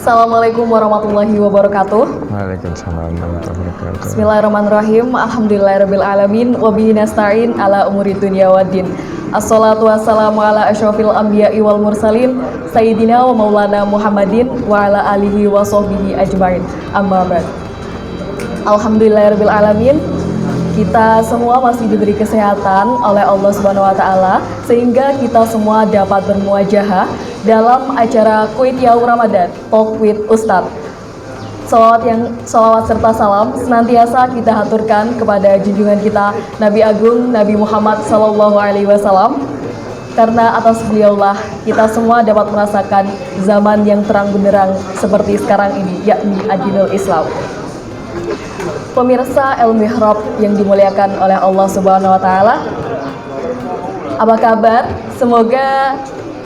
Assalamualaikum warahmatullahi wabarakatuh. Waalaikumsalam warahmatullahi wabarakatuh. Bismillahirrahmanirrahim. Alhamdulillahirrabbilalamin. Wabihi nasta'in ala umuri dunya waddin. Assalatu wassalamu ala asyrafil anbiya'i wal mursalin Sayyidina wa maulana Muhammadin wa ala alihi wa sahbihi ajmain. Amma ba'd. Alhamdulillahirrabbilalamin. Kita semua masih diberi kesehatan oleh Allah Subhanahu wa taala sehingga kita semua dapat bermuajahah dalam acara Kuitiau Ramadan Talk with Ustadz. Salawat serta salam senantiasa kita haturkan kepada junjungan kita Nabi Agung Nabi Muhammad Sallallahu Alaihi Wasallam, karena atas beliaulah kita semua dapat merasakan zaman yang terang benderang seperti sekarang ini, yakni Adinul Islam. Pemirsa El Mihrab yang dimuliakan oleh Allah Subhanahu Wa Taala, apa kabar? Semoga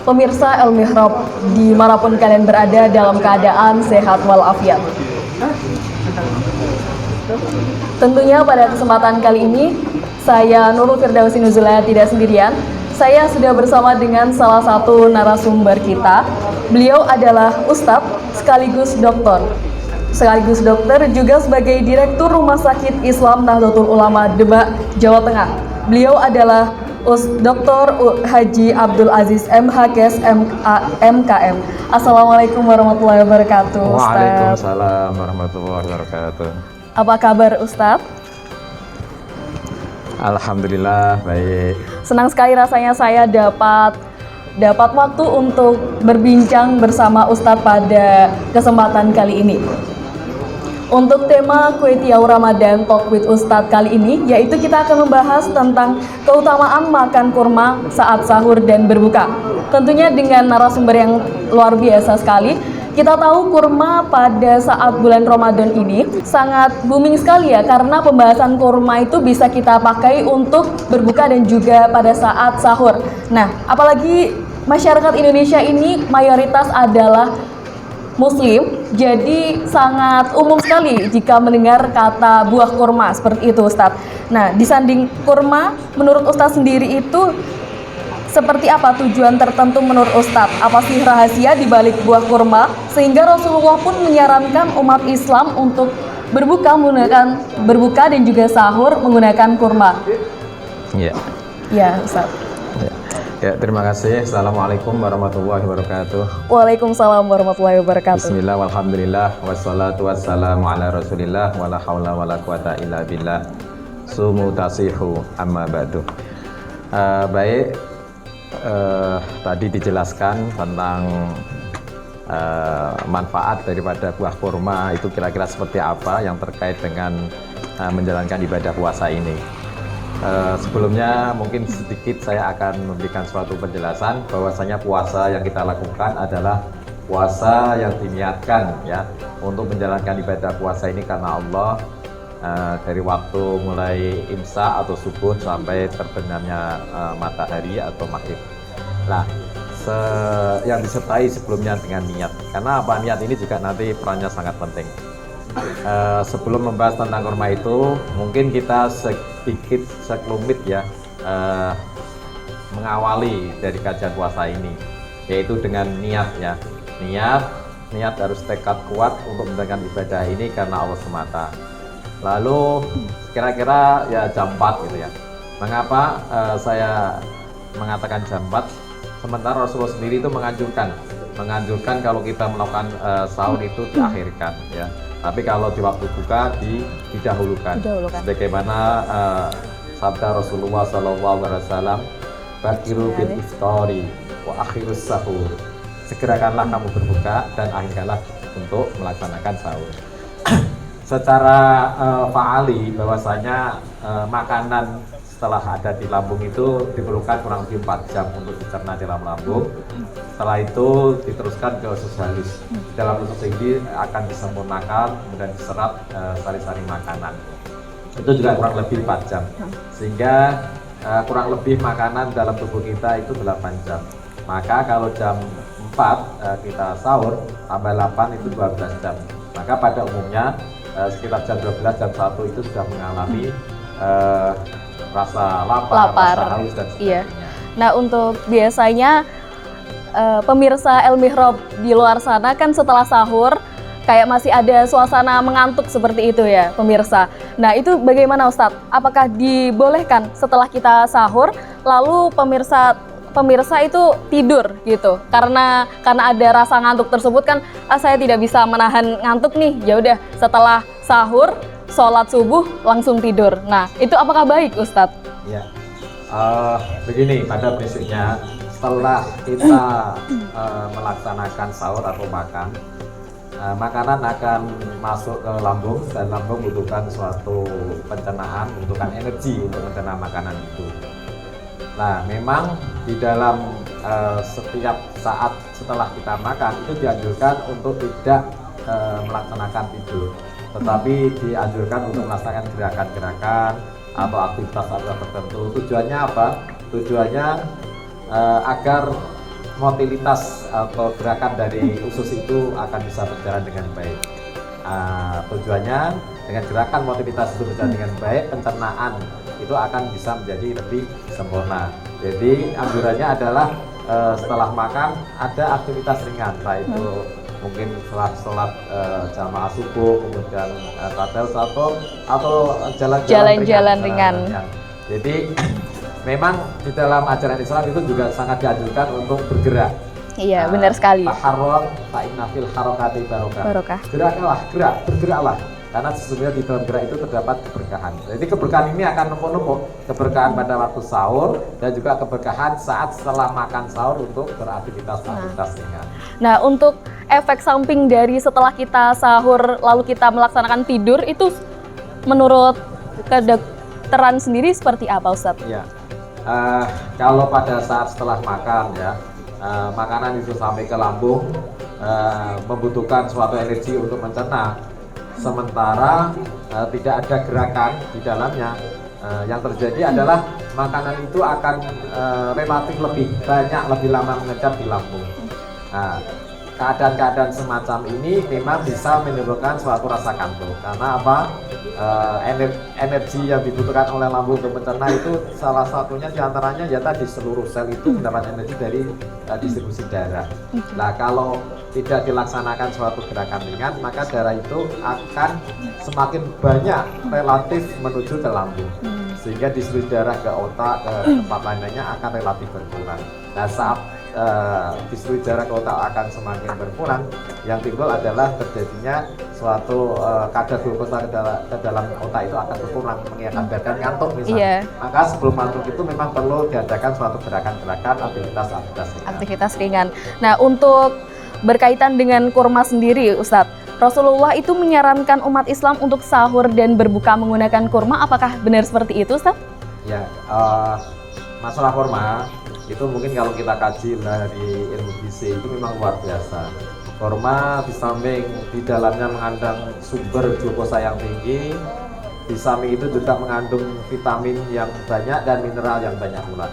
pemirsa El Mihrab dimanapun kalian berada dalam keadaan sehat walafiat. Tentunya pada kesempatan kali ini saya Nurul Firdausi Nuzulaya tidak sendirian. Saya sudah bersama dengan salah satu narasumber kita. Beliau adalah Ustadz sekaligus dokter juga sebagai Direktur Rumah Sakit Islam Nahdlatul Ulama Demak, Jawa Tengah. Beliau adalah Dr. Haji Abdul Aziz MHKes MKM. Assalamualaikum warahmatullahi wabarakatuh, Ustaz. Waalaikumsalam warahmatullahi wabarakatuh. Apa kabar, Ustaz? Alhamdulillah baik. Senang sekali rasanya saya dapat waktu untuk berbincang bersama Ustadz pada kesempatan kali ini. Untuk tema Kuitiau Ramadan Talk with Ustadz kali ini, yaitu kita akan membahas tentang keutamaan makan kurma saat sahur dan berbuka. Tentunya dengan narasumber yang luar biasa sekali. Kita tahu kurma pada saat bulan Ramadan ini sangat booming sekali ya, karena pembahasan kurma itu bisa kita pakai untuk berbuka dan juga pada saat sahur. Nah, apalagi masyarakat Indonesia ini mayoritas adalah Muslim, jadi sangat umum sekali jika mendengar kata buah kurma seperti itu, Ustadz. Nah, disanding kurma, menurut Ustadz sendiri itu seperti apa tujuan tertentu menurut Ustadz? Apa sih rahasia di balik buah kurma sehingga Rasulullah pun menyarankan umat Islam untuk berbuka dan juga sahur menggunakan kurma? Iya. Ya, Ustadz. Ya, terima kasih. Assalamualaikum warahmatullahi wabarakatuh. Waalaikumsalam warahmatullahi wabarakatuh. Bismillah, walhamdulillah, wassalatu wassalamu ala rasulillah, wala hawla wala quwata illa billah, sumu tasihu amma ba'du. Baik, tadi dijelaskan tentang manfaat daripada buah kurma itu kira-kira seperti apa yang terkait dengan menjalankan ibadah puasa ini. Sebelumnya mungkin sedikit saya akan memberikan suatu penjelasan bahwasanya puasa yang kita lakukan adalah puasa yang diniatkan ya untuk menjalankan ibadah puasa ini karena Allah, dari waktu mulai imsak atau subuh sampai terbenamnya matahari atau maghrib. Nah, yang disertai sebelumnya dengan niat, karena apa, niat ini juga nanti perannya sangat penting. Sebelum membahas tentang kurma itu, mungkin kita sedikit sekelumit ya mengawali dari kajian puasa ini, yaitu dengan niat ya. Niat harus tekad kuat untuk menjalankan ibadah ini karena Allah semata. Lalu kira-kira ya jam 4 gitu ya. Mengapa saya mengatakan jam 4? Sementara Rasulullah sendiri itu menganjurkan kalau kita melakukan sahur itu diakhirkan ya. Tapi kalau di waktu buka didahulukan. Sebagaimana sabda Rasulullah SAW, bakiru bil iftari wa akhirus sahur. Segerakanlah kamu berbuka dan akhirkanlah untuk melaksanakan sahur. Secara fa'ali bahwasanya makanan setelah ada di lambung itu diperlukan kurang lebih 4 jam untuk dicerna di dalam lambung. Setelah itu diteruskan ke usus halus. Dalam usus ini akan disempurnakan, kemudian diserap sari-sari makanan. Itu juga kurang lebih 4 jam. Sehingga kurang lebih makanan dalam tubuh kita itu 8 jam. Maka kalau jam 4 kita sahur, tambah 8 itu 12 jam. Maka pada umumnya sekitar jam 12, jam 1 itu sudah mengalami rasa lapar, rasa haus dan sebagainya. Iya. Nah, untuk biasanya pemirsa El Mihrab di luar sana kan setelah sahur kayak masih ada suasana mengantuk seperti itu ya pemirsa. Nah itu bagaimana Ustadz? Apakah dibolehkan setelah kita sahur lalu pemirsa itu tidur gitu? Karena ada rasa ngantuk tersebut kan, saya tidak bisa menahan ngantuk nih. Ya udah setelah sahur, sholat subuh langsung tidur. Nah itu apakah baik Ustadz? Ya, begini pada prinsipnya setelah kita melaksanakan sahur atau makan, makanan akan masuk ke lambung dan lambung membutuhkan suatu pencernaan, membutuhkan energi untuk mencerna makanan itu. Nah, memang di dalam setiap saat setelah kita makan itu dianjurkan untuk tidak melaksanakan tidur, tetapi dianjurkan untuk melaksanakan gerakan-gerakan atau aktivitas tertentu. Tujuannya apa? Tujuannya agar motilitas atau gerakan dari usus itu akan bisa berjalan dengan baik. Tujuannya dengan gerakan motilitas itu berjalan dengan baik, pencernaan itu akan bisa menjadi lebih sempurna. Jadi anjurannya adalah setelah makan ada aktivitas ringan, baik itu mungkin setelah sholat jamaah subuh, kemudian tadel atau jalan-jalan ringan. Jadi memang di dalam ajaran Islam itu juga sangat dianjurkan untuk bergerak. Iya, benar sekali. Taharrok, fa'inna fil harokati barokah. Bergeraklah. Karena sesungguhnya di dalam gerak itu terdapat keberkahan. Jadi keberkahan ini akan numpuk-numpuk. Keberkahan pada waktu sahur dan juga keberkahan saat setelah makan sahur untuk beraktivitas ringan. Nah, untuk efek samping dari setelah kita sahur lalu kita melaksanakan tidur itu menurut kedokteran sendiri seperti apa Ustadz? Iya. Kalau pada saat setelah makan ya, makanan itu sampai ke lambung membutuhkan suatu energi untuk mencerna, sementara tidak ada gerakan di dalamnya, yang terjadi adalah makanan itu akan relatif lebih banyak, lebih lama mengejar di lambung. Nah, keadaan-keadaan semacam ini memang bisa menimbulkan suatu rasa kantuk. Karena apa? Energi yang dibutuhkan oleh lambung untuk mencerna itu salah satunya diantaranya ya tadi seluruh sel itu mendapat energi dari distribusi darah. Nah kalau tidak dilaksanakan suatu gerakan ringan, maka darah itu akan semakin banyak relatif menuju ke lambung, sehingga distribusi darah ke otak, ke tempat lainnya akan relatif berkurang. Nah saat distribusi darah ke otak akan semakin berkurang, yang timbul adalah terjadinya suatu kadar glukosa ke dalam otak itu akan berkurang, mengakibatkan ngantuk misalnya. Maka sebelum ngantuk itu memang perlu diadakan suatu gerakan-gerakan aktivitas ringan. Nah untuk berkaitan dengan kurma sendiri Ustadz, Rasulullah itu menyarankan umat Islam untuk sahur dan berbuka menggunakan kurma, apakah benar seperti itu Ustadz? Ya, masalah kurma itu mungkin kalau kita kaji dari ilmu gizi itu memang luar biasa. Kurma di samping di dalamnya mengandung sumber glukosa yang tinggi, di samping itu juga mengandung vitamin yang banyak dan mineral yang banyak pula.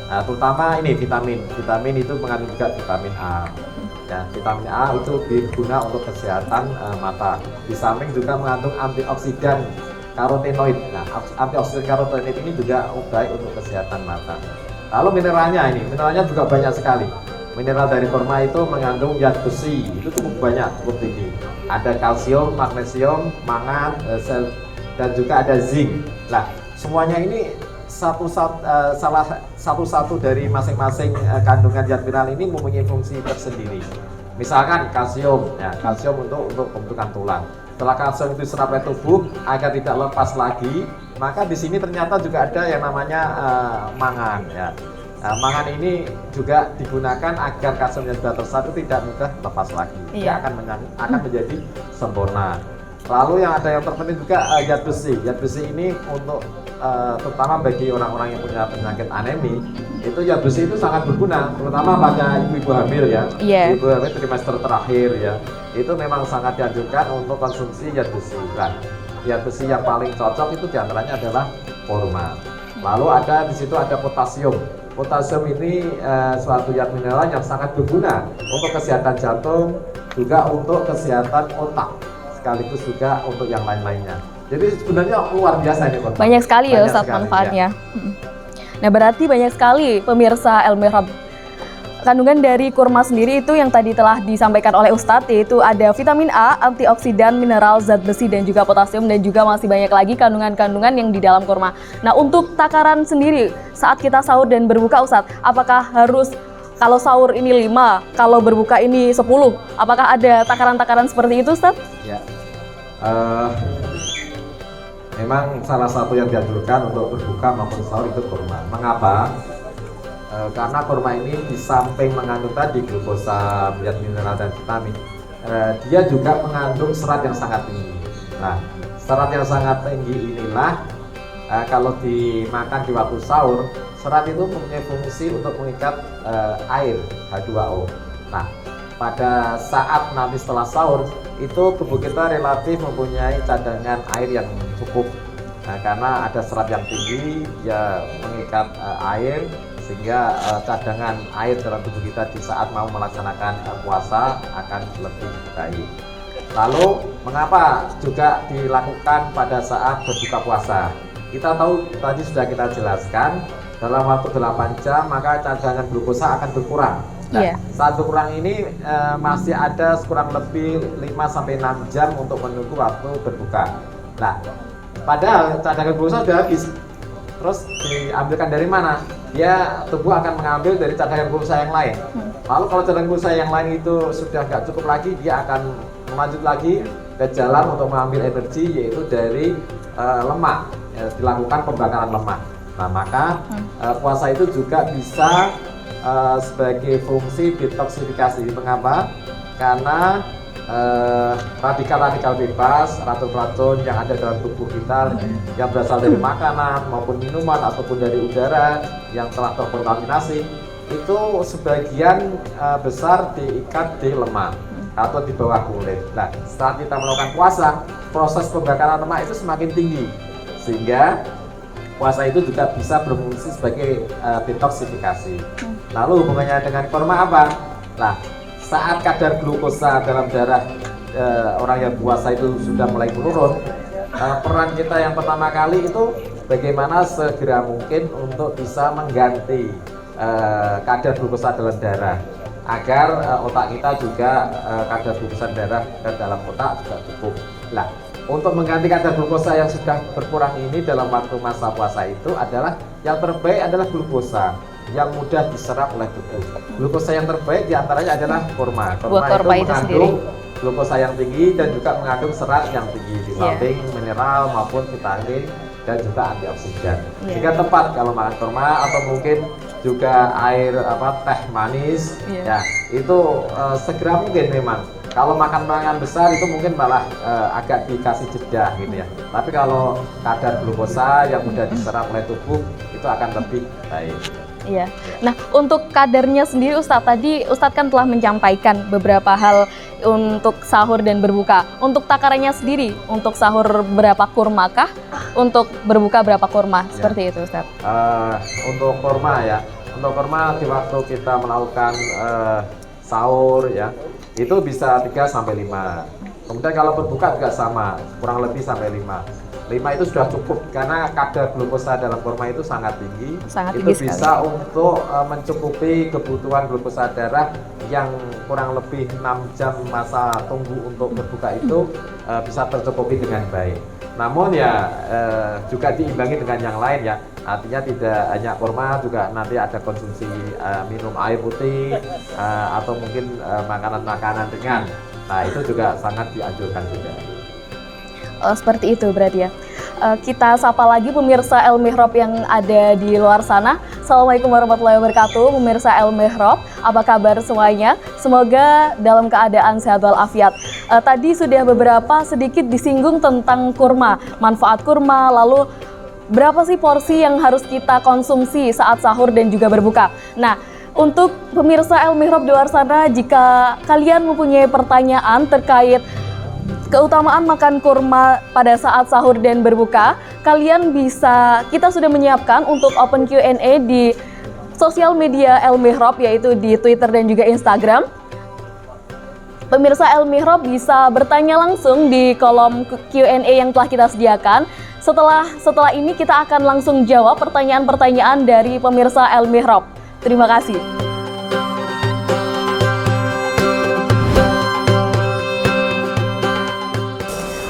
Nah, terutama ini vitamin itu mengandung juga vitamin A. Ya, vitamin A itu berguna untuk kesehatan mata. Di samping juga mengandung antioksidan karotenoid. Nah, antioksidan karotenoid ini juga baik untuk kesehatan mata. Lalu mineralnya juga banyak sekali. Mineral dari kurma itu mengandung zat besi, itu cukup banyak, cukup tinggi. Ada kalsium, magnesium, mangan, sel, dan juga ada zinc. Nah, semuanya ini salah satu dari masing-masing kandungan zat mineral ini mempunyai fungsi tersendiri. Misalkan kalsium, ya, kalsium untuk pembentukan tulang. Setelah kalsium itu diserap oleh tubuh agar tidak lepas lagi, maka di sini ternyata juga ada yang namanya mangan. Ya. Nah, mangan ini juga digunakan agar kalsium yang sudah tersatu tidak mudah lepas lagi. Dia akan menjadi sempurna. Lalu yang ada yang terpenting juga zat besi. Zat besi ini untuk terutama bagi orang-orang yang punya penyakit anemi, itu zat besi itu sangat berguna, terutama pada ibu-ibu hamil ya. Ibu hamil trimester terakhir ya, itu memang sangat dianjurkan untuk konsumsi zat besi. Nah, zat besi yang paling cocok itu diantaranya adalah kurma. Lalu di situ ada potasium. Potasium ini suatu zat mineral yang sangat berguna untuk kesehatan jantung, juga untuk kesehatan otak, sekaligus juga untuk yang lain-lainnya. Jadi sebenarnya luar biasa ini, Pak. Banyak sekali ya Ustadz manfaatnya. Ya. Nah berarti banyak sekali pemirsa El Mihrab Kandungan dari kurma sendiri itu yang tadi telah disampaikan oleh Ustadz, yaitu ada vitamin A, antioksidan, mineral, zat besi, dan juga potasium, dan juga masih banyak lagi kandungan-kandungan yang di dalam kurma. Nah, untuk takaran sendiri saat kita sahur dan berbuka, Ustadz, apakah harus kalau sahur ini 5, kalau berbuka ini 10? Apakah ada takaran-takaran seperti itu, Ustadz? Ya, memang salah satu yang dianjurkan untuk berbuka maupun sahur itu kurma. Mengapa? Karena kurma ini di samping mengandung tadi glukosa, zat mineral, dan vitamin, dia juga mengandung serat yang sangat tinggi. Nah, serat yang sangat tinggi inilah kalau dimakan di waktu sahur, serat itu mempunyai fungsi untuk mengikat air H2O. Nah, pada saat nanti setelah sahur itu tubuh kita relatif mempunyai cadangan air yang cukup. Nah, karena ada serat yang tinggi, ya mengikat air, sehingga cadangan air dalam tubuh kita di saat mau melaksanakan puasa akan lebih baik. Lalu mengapa juga dilakukan pada saat berbuka puasa? Kita tahu tadi sudah kita jelaskan, dalam waktu 8 jam maka cadangan glukosa akan berkurang. Nah, saat berkurang ini masih ada kurang lebih 5-6 jam untuk menunggu waktu berbuka. Nah, padahal cadangan glukosa sudah habis. Terus diambilkan dari mana? Dia tubuh akan mengambil dari cadangan glukosa yang lain. Lalu kalau cadangan glukosa yang lain itu sudah nggak cukup lagi, dia akan melanjut lagi ke jalan untuk mengambil energi, yaitu dari lemak. Dilakukan pembakaran lemak. Nah, maka puasa itu juga bisa sebagai fungsi detoksifikasi. Mengapa? Karena radikal-radikal bebas, racun-racun yang ada dalam tubuh kita yang berasal dari makanan maupun minuman ataupun dari udara yang telah terkontaminasi, itu sebagian besar diikat di lemak atau di bawah kulit. Nah, saat kita melakukan puasa, proses pembakaran lemak itu semakin tinggi, sehingga puasa itu juga bisa berfungsi sebagai detoksifikasi. Lalu hubungannya dengan kurma apa? Nah, saat kadar glukosa dalam darah orang yang puasa itu sudah mulai menurun, peran kita yang pertama kali itu bagaimana segera mungkin untuk bisa mengganti kadar glukosa dalam darah, agar otak kita juga kadar glukosa darah dalam otak juga cukup. Nah, untuk mengganti kadar glukosa yang sudah berkurang ini dalam waktu masa puasa itu adalah yang terbaik adalah glukosa yang mudah diserap oleh tubuh. Glukosa yang terbaik diantaranya adalah kurma. Kurma itu mengandung glukosa yang tinggi dan juga mengandung serat yang tinggi, di samping mineral maupun vitamin dan juga antioksidan. Jika tepat kalau makan kurma, atau mungkin juga air teh manis, ya itu segera mungkin memang. Kalau makan besar itu mungkin malah agak dikasih jeda gitu ya. Tapi kalau kadar glukosa yang mudah diserap oleh tubuh itu akan lebih baik. Iya. Nah, untuk kadarnya sendiri Ustadz, tadi Ustadz kan telah menyampaikan beberapa hal untuk sahur dan berbuka. Untuk takarannya sendiri, untuk sahur berapa kurma kah? Untuk berbuka berapa kurma? Seperti itu Ustadz. Untuk kurma ya, untuk kurma di waktu kita melakukan sahur ya, itu bisa 3-5. Kemudian kalau berbuka juga sama, kurang lebih sampai 5 itu sudah cukup, karena kadar glukosa dalam kurma itu sangat tinggi. Itu bisa sekali untuk mencukupi kebutuhan glukosa darah yang kurang lebih 6 jam masa tunggu untuk berbuka itu bisa tercukupi dengan baik. Namun ya juga diimbangi dengan yang lain ya, artinya tidak hanya kurma, juga nanti ada konsumsi minum air putih atau mungkin makanan-makanan ringan. Nah, itu juga sangat dianjurkan juga. Seperti itu berarti ya. Kita sapa lagi pemirsa El Mihrab yang ada di luar sana. Assalamualaikum warahmatullahi wabarakatuh, pemirsa El Mihrab. Apa kabar semuanya? Semoga dalam keadaan sehat walafiat. Tadi sudah beberapa sedikit disinggung tentang kurma, manfaat kurma, lalu berapa sih porsi yang harus kita konsumsi saat sahur dan juga berbuka. Nah, untuk pemirsa El Mihrab di luar sana, jika kalian mempunyai pertanyaan terkait keutamaan makan kurma pada saat sahur dan berbuka, kalian bisa, kita sudah menyiapkan untuk open Q&A di sosial media El Mihrab, yaitu di Twitter dan juga Instagram. Pemirsa El Mihrab bisa bertanya langsung di kolom Q&A yang telah kita sediakan. Setelah ini kita akan langsung jawab pertanyaan-pertanyaan dari pemirsa El Mihrab. Terima kasih.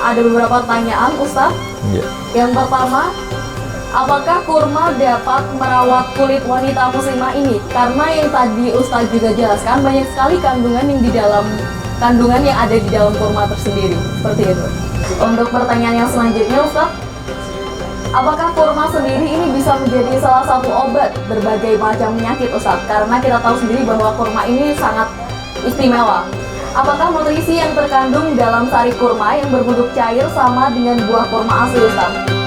ada beberapa pertanyaan Ustadz. Iya. Yang pertama, apakah kurma dapat merawat kulit wanita muslimah ini? Karena yang tadi Ustadz juga jelaskan banyak sekali kandungan yang ada di dalam kurma tersendiri. Seperti itu. Untuk pertanyaan yang selanjutnya Ustadz, apakah kurma sendiri ini bisa menjadi salah satu obat berbagai macam penyakit Ustadz? Karena kita tahu sendiri bahwa kurma ini sangat istimewa. Apakah nutrisi yang terkandung dalam sari kurma yang berbentuk cair sama dengan buah kurma asli Ustadz?